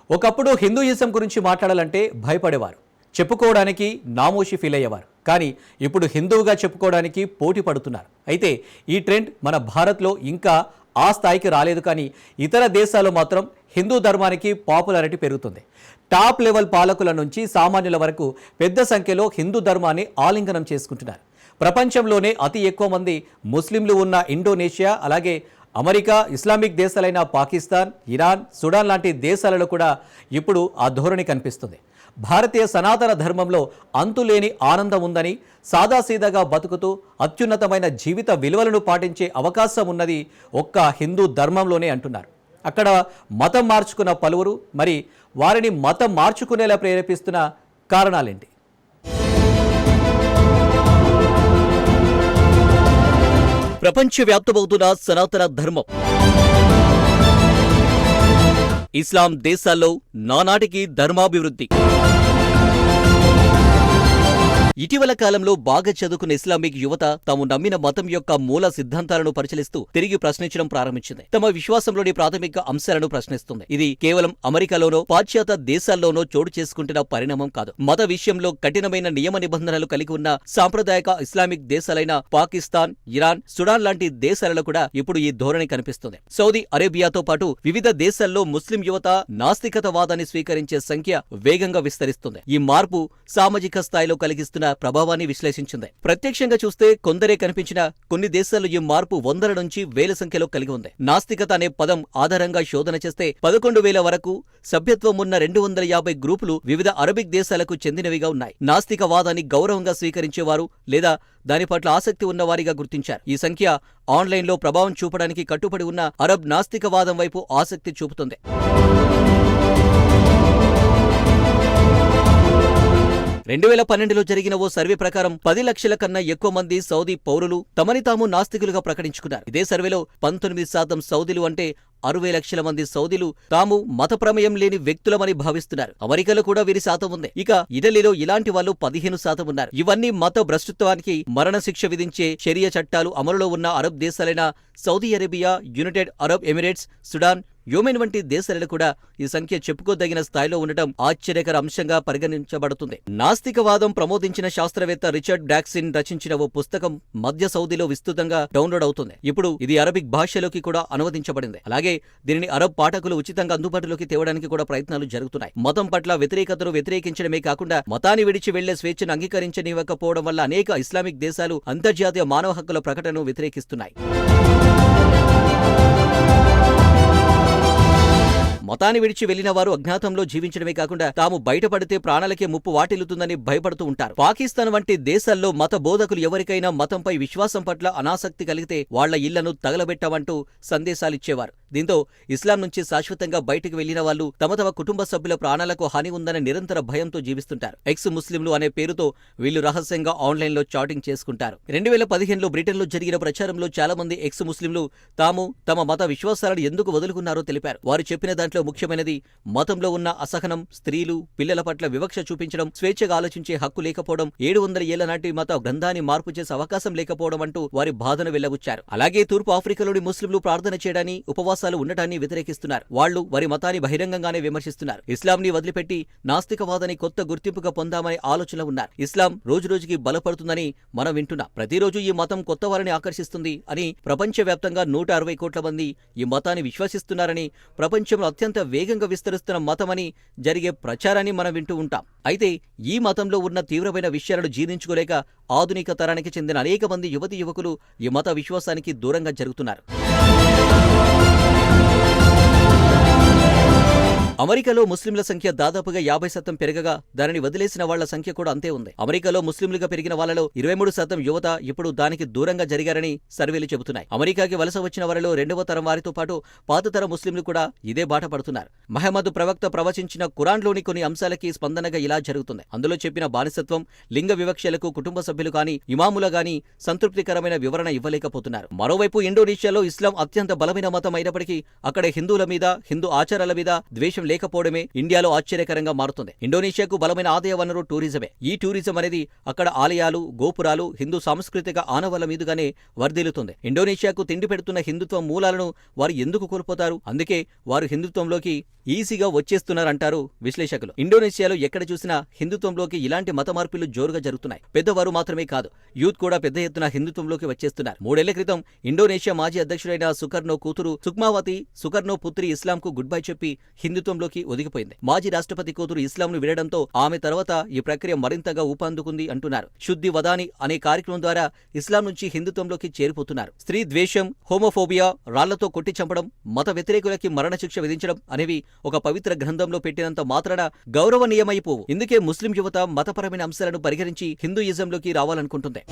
ఒకప్పుడు హిందూయిజం గురించి మాట్లాడాలంటే భయపడేవారు, చెప్పుకోవడానికి నామోషి ఫీల్ అయ్యేవారు. కానీ ఇప్పుడు హిందువుగా చెప్పుకోవడానికి పోటీ పడుతున్నారు. అయితే ఈ ట్రెండ్ మన భారత్లో ఇంకా ఆ స్థాయికి రాలేదు. కానీ ఇతర దేశాల్లో మాత్రం హిందూ ధర్మానికి పాపులారిటీ పెరుగుతుంది. టాప్ లెవెల్ పాలకుల నుంచి సామాన్యుల వరకు పెద్ద సంఖ్యలో హిందూ ధర్మాన్ని ఆలింగనం చేసుకుంటున్నారు. ప్రపంచంలోనే అతి ఎక్కువ మంది ముస్లింలు ఉన్న ఇండోనేషియా, అలాగే అమెరికా, ఇస్లామిక్ దేశాలైన పాకిస్తాన్, ఇరాన్, సుడాన్ లాంటి దేశాలలో కూడా ఇప్పుడు ఆ ధోరణి కనిపిస్తుంది. భారతీయ సనాతన ధర్మంలో అంతులేని ఆనందం ఉందని, సాదాసీదాగా బతుకుతూ అత్యున్నతమైన జీవిత విలువలను పాటించే అవకాశం ఉన్నది ఒక్క హిందూ ధర్మంలోనే అంటున్నారు. అక్కడ మతం మార్చుకున్న పలువురు, మరి వారిని మతం మార్చుకునేలా ప్రేరేపిస్తున్న కారణాలేంటి? ప్రపంచవ్యాప్తమవుతున్న సనాతన ధర్మం. ఇస్లాం దేశాల్లో నానాటికి ధర్మాభివృద్ధి. ఇటీవల కాలంలో బాగా చదువుకున్న ఇస్లామిక్ యువత తాము నమ్మిన మతం యొక్క మూల సిద్ధాంతాలను పరిశీలిస్తూ తిరిగి ప్రశ్నించడం ప్రారంభించింది. తమ విశ్వాసంలోని ప్రాథమిక అంశాలను ప్రశ్నిస్తుంది. ఇది కేవలం అమెరికాలోనో పాశ్చాత్య దేశాల్లోనో చోటు చేసుకుంటున్న పరిణామం కాదు. మత విషయంలో కఠినమైన నియమ నిబంధనలు కలిగి ఉన్న సాంప్రదాయక ఇస్లామిక్ దేశాలైన పాకిస్తాన్, ఇరాన్, సుడాన్ లాంటి దేశాలలో కూడా ఇప్పుడు ఈ ధోరణి కనిపిస్తుంది. సౌదీ అరేబియాతో పాటు వివిధ దేశాల్లో ముస్లిం యువత నాస్తికతవాదాన్ని స్వీకరించే సంఖ్య వేగంగా విస్తరిస్తుంది. ఈ మార్పు సామాజిక స్థాయిలో కలిగిస్తున్న ప్రభావాన్ని విశ్లేషించింది. ప్రత్యక్షంగా చూస్తే కొందరే కనిపించిన కొన్ని దేశాల్లో ఈ మార్పు వందల నుంచి వేల సంఖ్యలో కలిగి ఉంది. నాస్తికత అనే పదం ఆధారంగా శోధన చేస్తే 11,000 వరకు సభ్యత్వం ఉన్న 250 గ్రూపులు వివిధ అరబిక్ దేశాలకు చెందినవిగా ఉన్నాయి. నాస్తికవాదాన్ని గౌరవంగా స్వీకరించేవారు లేదా దాని పట్ల ఆసక్తి ఉన్నవారిగా గుర్తించారు. ఈ సంఖ్య ఆన్లైన్లో ప్రభావం చూపడానికి కట్టుబడి ఉన్న అరబ్ నాస్తికవాదం వైపు ఆసక్తి చూపుతుంది. 2012లో జరిగిన ఓ సర్వే ప్రకారం 10 లక్షల కన్నా ఎక్కువ మంది సౌదీ పౌరులు తమని తాము నాస్తికులుగా ప్రకటించుకున్నారు. ఇదే సర్వేలో 19% సౌదీలు, అంటే 60 లక్షల మంది సౌదీలు తాము మత ప్రమేయం లేని వ్యక్తులమని భావిస్తున్నారు. అమెరికాలో కూడా వీరి శాతం ఉంది. ఇక ఇటలీలో ఇలాంటి వాళ్ళు 15% ఉన్నారు. ఇవన్నీ మత భ్రష్టత్వానికి మరణశిక్ష విధించే షరియా చట్టాలు అమలులో ఉన్న అరబ్ దేశాలైన Saudi Arabia, United Arab Emirates, Sudan, Yemen వంటి దేశాలలో కూడా ఈ సంఖ్య చెప్పుకోదగిన స్థాయిలో ఉండటం ఆశ్చర్యకర అంశంగా పరిగణించబడుతుంది. నాస్తికవాదం ప్రమోదించిన శాస్త్రవేత్త రిచర్డ్ డాక్సిన్ రచించిన ఓ పుస్తకం మధ్య సౌదీలో విస్తృతంగా డౌన్లోడ్ అవుతుంది. ఇప్పుడు ఇది అరబిక్ భాషలోకి కూడా అనువదించబడింది. అలాగే దీనిని అరబ్ పాఠకులు ఉచితంగా అందుబాటులోకి తేవడానికి కూడా ప్రయత్నాలు జరుగుతున్నాయి. మతం పట్ల వ్యతిరేకతను వ్యతిరేకించడమే కాకుండా మతాన్ని విడిచి వెళ్లే స్వేచ్ఛను అంగీకరించనివ్వకపోవడం వల్ల అనేక ఇస్లామిక్ దేశాలు అంతర్జాతీయ మానవ హక్కుల ప్రకటనను వ్యతిరేకిస్తున్నాయి. మతాన్ని విడిచి వెళ్లిన వారు అజ్ఞాతంలో జీవించడమే కాకుండా తాము బయటపడితే ప్రాణాలకే ముప్పు వాటిల్లుతుందని భయపడుతూ ఉంటారు. పాకిస్తాన్ వంటి దేశాల్లో మత బోధకులు ఎవరికైనా మతంపై విశ్వాసం పట్ల అనాసక్తి కలిగితే వాళ్ల ఇళ్లను తగలబెట్టమంటూ సందేశాలిచ్చేవారు. దీంతో ఇస్లాం నుంచి శాశ్వతంగా బయటకు వెళ్లిన వాళ్లు తమ తమ కుటుంబ సభ్యుల ప్రాణాలకు హాని ఉందనే నిరంతర భయంతో జీవిస్తుంటారు. ఎక్స్ ముస్లింలు అనే పేరుతో వీళ్లు రహస్యంగా ఆన్లైన్లో చాటింగ్ చేసుకుంటారు. 2015లో బ్రిటన్లో జరిగిన ప్రచారంలో చాలా మంది ఎక్స్ ముస్లింలు తాము తమ మత విశ్వాసాలను ఎందుకు వదులుకున్నారో తెలిపారు. వారు చెప్పిన దాంట్లో ముఖ్యమైనది మతంలో ఉన్న అసహనం, స్త్రీలు, పిల్లల పట్ల వివక్ష చూపించడం, స్వేచ్ఛగా ఆలోచించే హక్కు లేకపోవడం, 700 ఏళ్ల నాటి మత గ్రంథాన్ని మార్పు చేసే అవకాశం లేకపోవడం అంటూ వారి బాధను వెళ్లబుచ్చారు. అలాగే తూర్పు ఆఫ్రికాలోని ముస్లింలు ప్రార్థన చేయడాన్ని, ఉపవాసాలు ఉండటాన్ని వ్యతిరేకిస్తున్నారు. వాళ్లు వారి మతాన్ని బహిరంగంగానే విమర్శిస్తున్నారు. ఇస్లాంని వదిలిపెట్టి నాస్తికవాదాన్ని కొత్త గుర్తింపుగా పొందామనే ఆలోచనలో ఉన్నారు. ఇస్లాం రోజురోజుకి బలపడుతుందని మనం వింటున్నాం. ప్రతిరోజు ఈ మతం కొత్త వారిని ఆకర్షిస్తుంది అని ప్రపంచవ్యాప్తంగా 160 కోట్ల మంది ఈ మతాన్ని విశ్వసిస్తున్నారని, ప్రపంచంలో అత్యంత వేగంగా విస్తరిస్తున్న మతమని జరిగే ప్రచారాన్ని మనం వింటూ ఉంటాం. అయితే ఈ మతంలో ఉన్న తీవ్రమైన విషయాలను జీర్ణించుకోలేక ఆధునిక తరానికి చెందిన అనేక మంది యువతీ యువకులు ఈ మత విశ్వాసానికి దూరంగా జరుగుతున్నారు. అమెరికాలో ముస్లింల సంఖ్య దాదాపుగా 50% పెరగగా దానిని వదిలేసిన వాళ్ల సంఖ్య కూడా అంతే ఉంది. అమెరికాలో ముస్లింలుగా పెరిగిన వాళ్లలో 23% యువత ఇప్పుడు దానికి దూరంగా జరిగారని సర్వేలు చెబుతున్నాయి. అమెరికాకి వలస వచ్చిన వారిలో 2వ తరం వారితో పాటు పాత తరం ముస్లింలు కూడా ఇదే బాట పడుతున్నారు. మహమ్మద్ ప్రవక్త ప్రవచించిన ఖురాన్లోని కొన్ని అంశాలకి స్పందనగా ఇలా జరుగుతుంది. అందులో చెప్పిన బానిసత్వం, లింగ వివక్షలకు కుటుంబ సభ్యులు గాని, ఇమాముల గాని సంతృప్తికరమైన వివరణ ఇవ్వలేకపోతున్నారు. మరోవైపు ఇండోనేషియాలో ఇస్లాం అత్యంత బలమైన మతం అయినప్పటికీ అక్కడ హిందువుల మీద, హిందూ ఆచారాల మీద ద్వేషం లేకపోవడమే ఇండియాలో ఆశ్చర్యకరంగా మారుతుంది. ఇండోనేషియాకు బలమైన ఆదాయ వనరు టూరిజమే. ఈ టూరిజం అనేది అక్కడ ఆలయాలు, గోపురాలు, హిందూ సాంస్కృతిక ఆనవాళ్ల మీదుగానే వర్ధిల్లుతుంది. ఇండోనేషియాకు తిండి పెడుతున్న హిందుత్వం మూలాలను వారు ఎందుకు కోల్పోతారు? అందుకే వారు హిందుత్వంలోకి ఈజీగా వచ్చేస్తున్నారంటారు విశ్లేషకులు. ఇండోనేషియాలో ఎక్కడ చూసినా హిందుత్వంలోకి ఇలాంటి మత మార్పులు జోరుగా జరుగుతున్నాయి. పెద్దవారు మాత్రమే కాదు, యూత్ కూడా పెద్ద ఎత్తున హిందుత్వంలోకి వచ్చేస్తున్నారు. 3 ఏళ్ల క్రితం ఇండోనేషియా మాజీ అధ్యక్షుడైన సుకర్నో కూతురు సుక్మావతి, సుకర్నో పుత్రి ఇస్లాంకు గుడ్ బై చెప్పి హిందుత్వంలోకి ఒదిగిపోయింది. మాజీ రాష్ట్రపతి కూతురు ఇస్లాంను వీడడంతో ఆమె తర్వాత ఈ ప్రక్రియ మరింతగా ఊపందుకుంది అంటున్నారు. శుద్ధి వదాని అనే కార్యక్రమం ద్వారా ఇస్లాం నుంచి హిందుత్వంలోకి చేరిపోతున్నారు. స్త్రీ ద్వేషం, హోమోఫోబియా, రాళ్లతో కొట్టి చంపడం, మత వ్యతిరేకులకి మరణశిక్ష విధించడం అనేవి ఒక పవిత్ర గ్రంథంలో పెట్టినంత మాత్రాన గౌరవనీయమైపోవు. ఇందుకే ముస్లిం యువత మతపరమైన అంశాలను పరిగణించి హిందూయిజంలోకి రావాలనుకుంటుంది.